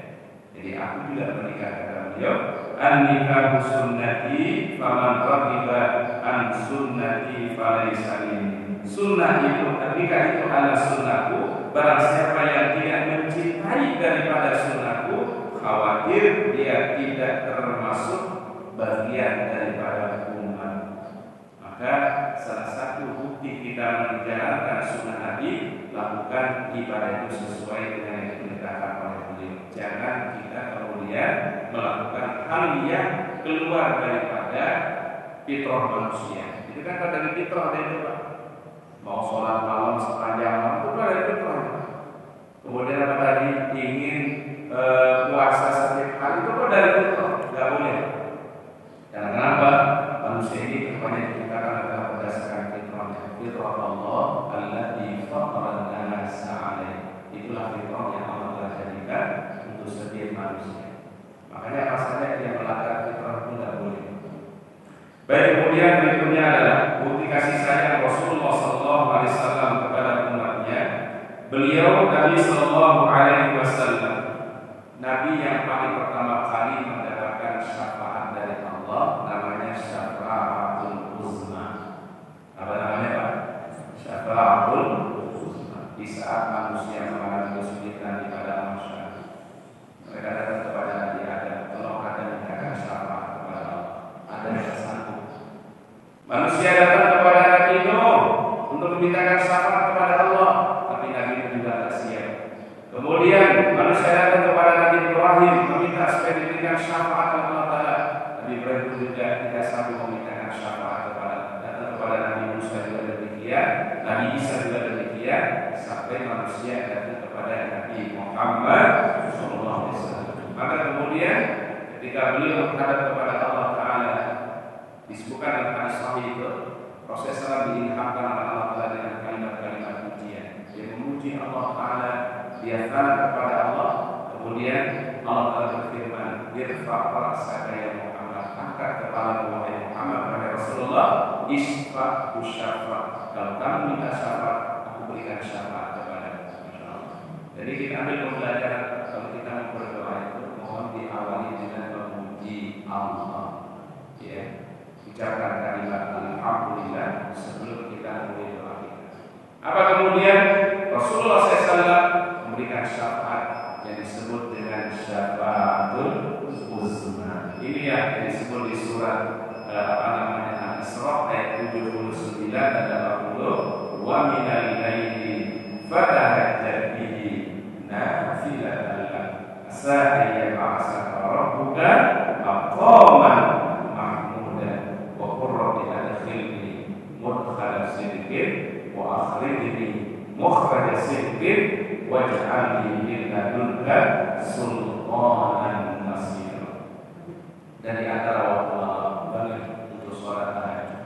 Jadi aku juga menikah kata beliau. An-nikahu sunnati faman raghiba an sunnati falaysa minni. Sunnah itu, nikah itu adalah sunnahku. Barang siapa yang tidak mencintai daripada sunnahku, khawatir dia tidak termasuk bagian daripada umat. Maka salah satu bukti kita menjalankan sunnah Nabi, lakukan ibadah itu sesuai dengan yang diperintahkan oleh beliau. Jangan kita kemudian melakukan hal yang keluar daripada fitrah manusia. Itu kan dari fitrah dari Pak. Mau sholat malam sepanjang malam itu ada fitrah. Kemudian apa tadi ingin puasa setiap hari itu dari fitrah, nggak boleh. Karena kenapa? Manusia ini kebanyakan diciptakan adalah berdasarkan fitrahnya. Fitrah Allah allati fatara an-nasa 'alaihi. Itulah fitrah yang Allah telah jadikan untuk setiap manusia. Makanya apa saja yang melanggar fitrah itu nggak boleh. Baik, kemudian berikutnya adalah bukti kasih sayang Rasulullah SAW kepada umatnya. Beliau Nabi SAW, Nabi yang paling pertama kali mendapatkan syafaat dari Allah, namanya syafaatul uzma. Apa namanya Pak? Syafaatul uzma. Di saat manusia mengalami kesulitan di padang mahsyar, mereka datang kepada Nabi Adam. Tolong Adam mintakan syafaat kepada Allah. Ada yang sanggup. Manusia datang kepada Nabi Nuh, untuk memintakan syafaat kepada Allah, tapi Nabi juga tidak siap. Kemudian manusia datang kepada Nabi Ibrahim meminta supaya diberikan syafaat oleh Allah Taala. Nabi Ibrahim juga tidak sanggup memintakan syafaat kepada Nabi Musa juga demikian, Nabi Isa juga demikian, sampai manusia datang kepada Nabi Muhammad SAW. Maka kemudian ketika beliau menghadap kepada Allah Taala, disebutkan dalam hadis sahih itu, proses salat diilhamkan oleh Allah Taala dengan kalimat-kalimat pujian. Dia memuji Allah Taala, dia taat kepada Allah. Kemudian Allah Taala berfirman, "Irfa' ra'saka ya Muhammad." Angkat kepala wahai Muhammad, wahai Rasulullah, isfa' syafa'. Kalau kamu minta syafaat, aku berikan syafaat kepadamu. Insyaallah. Jadi kita ambil pembelajaran kalau kita mau berdoa itu mohon diawali dengan memuji Allah. Ya. Ucapkan kalimat alhamdulillah sebelum kita mulai doa kita. Apa kemudian Rasulullah SAW memberikan syafaat yang disebut dengan syafaatul uzma. Ini yang disebut di surat Al-Isra ayat 79 dan 80. Wa minal laili fatahajjat bihi nafilatan lak asa ayyab'asaka rabbuka maqaman mahmudan wa qur rabbi adkhilni mudkhala sidqin wa akhrijni mukhraja sidqin waj'alni min ladunka sultanan nasira. Dan di antara waktu malam bangun untuk sholat tahajud.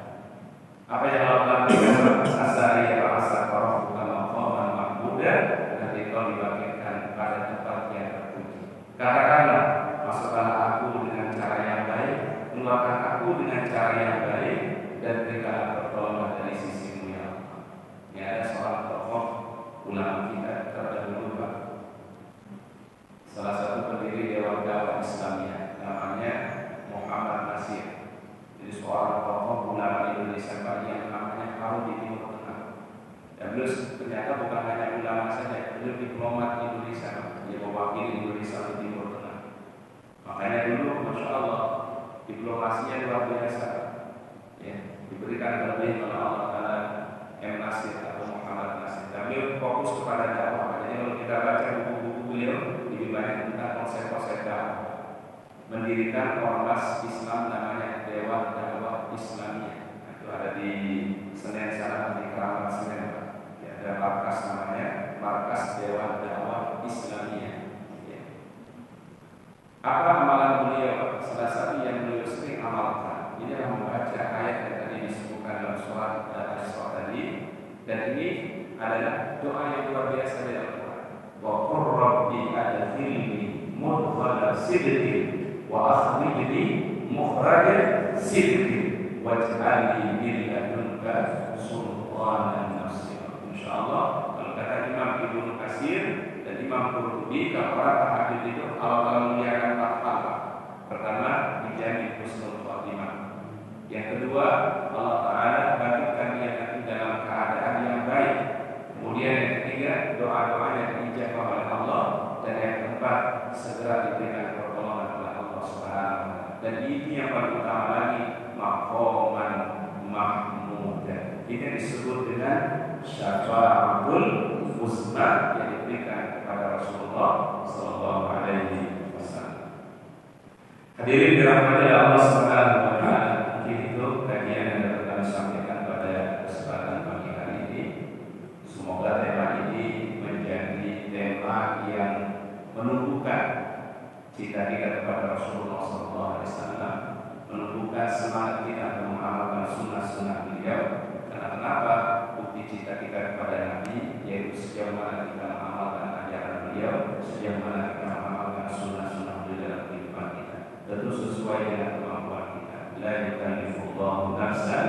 Apa yang Allah lakukan? Asari ya rasa qarah bukan maqaman mahmuda, nanti kau dibangkitkan pada tempat yang terpuji. Katakanlah, masukkanlah aku dengan cara yang baik, keluarkan aku dengan cara yang baik, dan berikanlah pertolongan dari sisimu ya Allah. Ini ada seorang tokoh ulama kita terdahulu, Pak. Salah satu pendiri Dewan Dakwah Islamiyah, namanya Muhammad Nasir. Jadi seorang tokoh ulama Indonesia Pak yang namanya harum di Timur Tengah. Dan beliau ternyata bukan hanya ulama saja, beliau diplomat Indonesia, dia mewakili Indonesia di Timur Tengah. Makanya dulu, masya Allah, diplomasinya luar biasa. Ya, diberikan lebih oleh Allah Taala M. Nasir atau Muhammad Nasir. Dan beliau fokus kepada dakwah. Makanya kalau kita baca buku-buku beliau, lebih banyak tentang konsep-konsep dakwah. Mendirikan ormas Islam namanya Dewan Dakwah Islamiyah. Itu ada di Senen sana, di Keramat Senen. Ya, ada markas namanya Markas Dewan Dakwah Islamiyah. Ya. Apa amalan beliau? Salah satu yang beliau sering amalkan, ini adalah membaca ayat yang tadi disebutkan dalam surat Al-Isra tadi. Dan ini adalah doa yang luar biasa dari Al-Quran. Wa qur rabbi adkhilni mudkhala sidqin wa akhrijni mukhraja sidqin waj'alni min ladunka sultanan nasira. Insyaallah kalau kata Imam Ibnu Katsir dan Imam Qurtubi, kalau orang tahajud itu kalau muliakan martabat. Pertama, dijamin husnul khatimah. Yang kedua, Allah Taala bangkitkan dia nanti dalam keadaan yang baik. Kemudian yang ketiga, doa-doanya diijabah oleh Allah. Dan yang keempat, segera diberikan pertolongan oleh Allah Subhanahu wa Ta'ala. Dan ini yang paling utama lagi, maqaman mahmudan. Ini disebut dengan syafaatul uzma yang diberikan kepada Rasulullah sallallahu alaihi wasallam. Hadirin dirahmati Allah Subhanahu wa Ta'ala. Itu kajian yang dapat kami sampaikan pada kesempatan pagi hari ini. Semoga tema ini menjadi tema yang menumbuhkan cita-cita kepada Rasulullah SAW, menumbuhkan semangat kita untuk mengamalkan sunnah-sunnah beliau. Karena kenapa? Bukti cita-cita kepada Nabi yaitu sejauh mana kita mengamalkan ajaran beliau, sejauh mana kita mengamalkan sunnah-sunnah beliau dalam kehidupan kita. Tentu sesuai dengan kemampuan kita. La yukallifullahu nafsan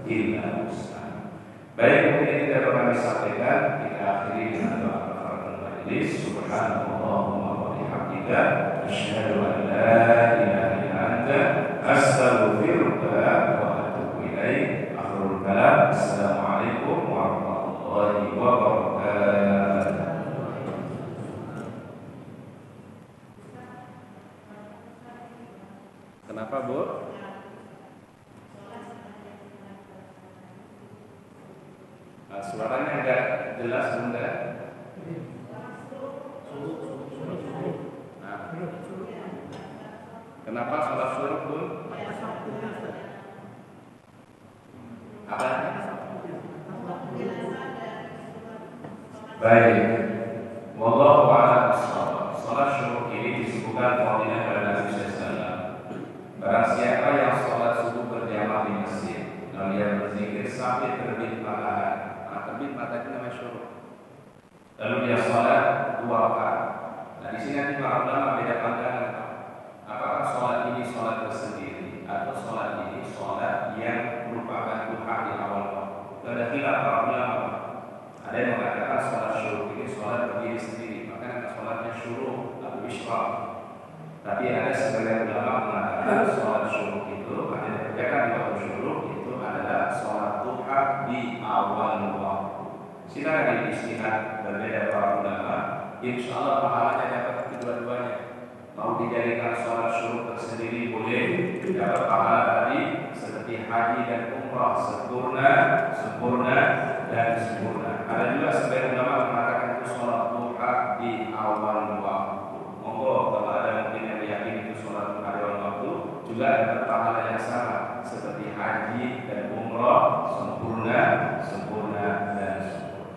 illa wus'aha. Baik, mungkin tidak perlu kami sampaikan. Kita akhiri dengan doa kafaratul majlis. Subhanallahumma wa bihamdika asyhadu an la ilaha illa anta astaghfiruka wa atubu ilaik. Akhirul kalam. Assalamualaikum warahmatullahi wabarakatuh. Kenapa, Bu? Suaranya agak jelas bunda. Nah, kenapa sholat syuruk pun? Apa? Baik. Wallahu a'lam bishawab. Sholat syuruk ini disebutkan fadilah pada Nabi SAW. Barang siapa yang sholat subuh berjamaah di masjid, lalu dia berzikir sampai terbit matahari. Terbit matahari namanya syuruk. Lalu dia sholat 2 rakaat. Nah di sini nanti para ulama beda pandangan. Apakah sholat ini sholat tersendiri atau sholat ini sholat yang merupakan duha di awal waktu? Ada khilaf para ulama. Ada yang mengatakan sholat syuruk ini sholat berdiri sendiri, maka sholatnya syuruk atau isyraq. Tapi ada sebagian ulama mengatakan sholat syuruk itu ada yang dikerjakan di waktu syuruk itu adalah sholat duha di awal waktu. Silakan istihad berbeda para ulama. Insya Allah pahalanya dapat kedua-duanya. Mau dijadikan sholat syuruk tersendiri boleh, dapat pahala tadi seperti haji dan umrah sempurna dan sempurna. Ada juga sebagian ulama mengatakan itu sholat duha di awal waktu. Monggo kalau ada mungkin yang meyakini itu sholat duha di awal waktu juga dapat pahala yang sama seperti haji dan umrah sempurna dan sempurna.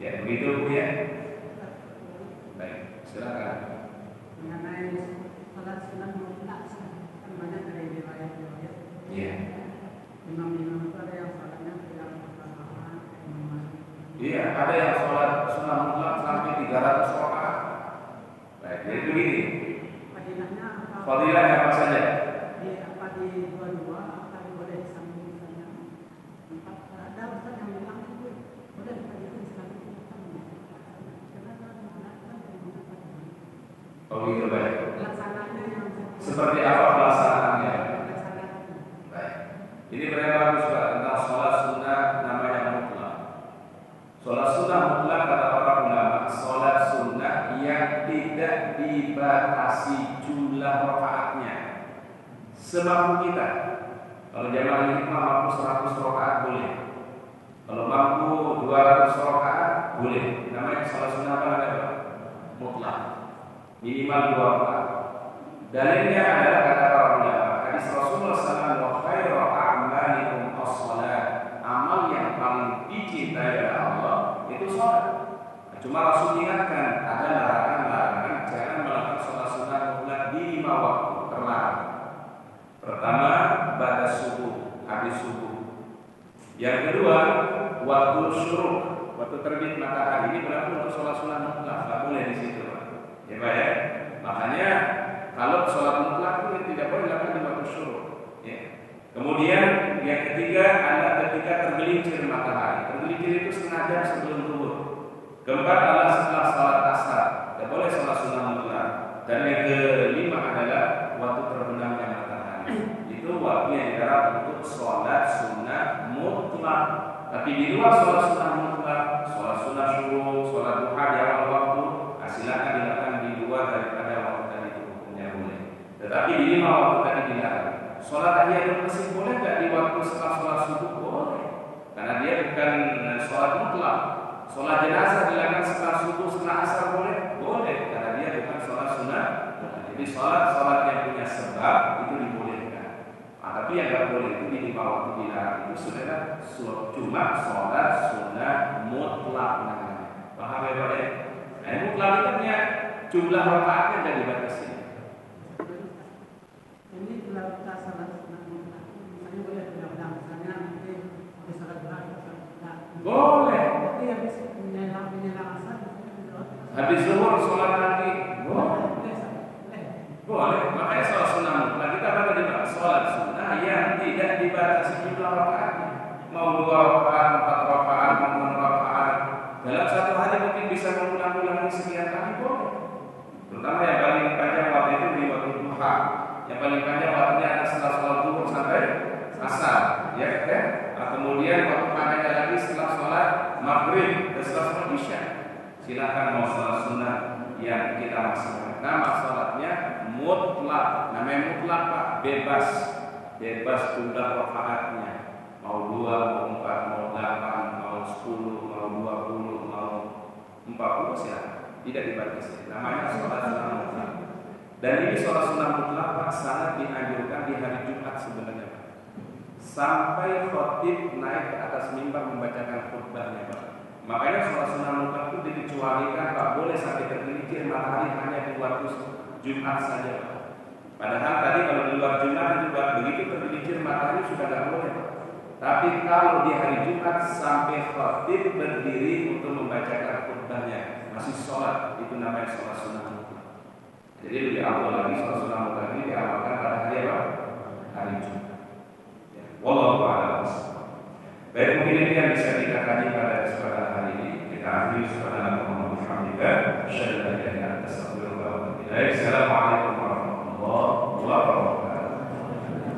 Ya begitu Bu ya. Baik, silakan. Mengenai sholat sunat mutlak kan banyak dari riwayat-riwayat. Iya. Imam-imam itu ada yang sholatnya tidak berjamaah. Iya, ada yang sholat sunat mutlak sampai 300 rakaat. Baik, jadi begini. Fadilahnya apa? Fadilahnya apa saja? Di apa di dua-dua apa boleh disambung misalnya 4 ada ustaz yang bilang itu boleh dipadikan sekali. Oh gitu baik. Pelaksananya yang Seperti apa pelaksanaannya? Baik. Ini berapa bagus Pak tentang sholat sunnah namanya mutlak. Sholat sunnah mutlak kata para ulama, sholat sunnah yang tidak dibatasi jumlah rakaatnya. Semampu kita. Kalau jamaah ini mampu 100 rakaat boleh. Kalau mampu 200 rakaat boleh. Namanya sholat sunnah apa namanya? Mutlak. Minimal 2 rakaat. Dalilnya adalah kata para ulama, hadis Rasulullah SAW, khairu a'malikum as-shalat. Amal yang paling dicintai oleh Allah itu sholat. Cuma Rasul ingatkan ada larangan-larangan jangan melakukan sholat sunnah mutlak di 5 waktu terlarang. Pertama, batas subuh, habis subuh. Yang kedua, waktu syuruk, waktu terbit matahari. Ini berlaku untuk sholat sunnah mutlak, nggak boleh di situ. Ya Pak ya. Makanya kalau sholat mutlak itu tidak boleh dilakukan di waktu syuruk. Ya. Kemudian yang ketiga adalah ketika tergelincir matahari. Tergelincir itu setengah jam sebelum zuhur. Keempat adalah setelah sholat asar. Tidak boleh sholat sunnah mutlak. Dan yang kelima adalah waktu terbenamnya matahari. Itu waktu yang diharap untuk sholat sunnah mutlak. Tapi di luar sholat sunnah mutlak, sholat sunnah syuruk, sholat duha di awal waktu, silakan dilakukan di luar daripada waktu tadi itu hukumnya boleh. Tetapi di 5 waktu tadi dilarang. Sholat tahiyatul masjid boleh nggak di waktu setelah sholat subuh? Boleh. Karena dia bukan sholat mutlak. Sholat jenazah dilakukan setelah subuh, setelah asar boleh? Boleh. Karena dia bukan sholat sunnah. Jadi sholat yang punya sebab itu dibolehkan. Tapi yang nggak boleh itu di 5 waktu dilarang. Itu sudah cuma sholat sunnah mutlak namanya. Paham ya Pak ya? Nah, mutlak itu punya jumlah rakaatnya tidak dibatasi. ini kalau kita sholat sunat mutlak, misalnya boleh benar-benar misalnya nanti habis sholat duha kita sholat mutlak. Boleh. Tapi habis menjelang asar Habis zuhur sholat lagi. boleh. Boleh. Makanya sholat sunnah mutlak kita apa tadi Pak? Sholat sunnah yang tidak dibatasi jumlah rakaatnya. Mau 2 rakaat, 4 rakaat, 6 rakaat. Dalam satu hari mungkin bisa mengulang-ulangi sekian kali boleh. Terutama yang paling panjang waktu itu di waktu duha. Yang paling panjang waktunya adalah setelah sholat zuhur sampai asar, ya kan? Nah, kemudian waktu panjangnya lagi setelah sholat maghrib dan setelah sholat isya. Silakan mau sholat sunnah yang kita maksudkan. Nama sholatnya mutlak. Namanya mutlak Pak, bebas jumlah rakaatnya. Mau 2, mau 4, mau 8, mau 10, tidak dibatasi. Namanya sholat sunnah mutlak. Dan ini sholat sunnah mutlak Pak sangat dianjurkan di hari Jumat sebenarnya Pak. Sampai khotib naik ke atas mimbar membacakan khutbahnya Pak. Makanya sholat sunnah mutlak itu dikecualikan Pak, boleh sampai tergelincir matahari hanya di waktu Jumat saja Pak. Padahal tadi kalau di luar Jumat itu Pak, begitu tergelincir matahari sudah tidak boleh Pak. Tapi kalau di hari Jumat sampai khotib berdiri untuk membacakan khutbahnya masih sholat, itu namanya sholat sunnah mutlak. Jadi lebih awal lagi sholat sunnah mutlak ini diamalkan pada hari apa? Hari Jumat. Wallahu a'lam. Baik, mungkin ini yang bisa kita kaji pada kesempatan hari ini. Kita akhiri subhanallah wa bihamdika asyhadu an la ilaha illa anta astaghfiruka wa atubu ilaik. Assalamualaikum.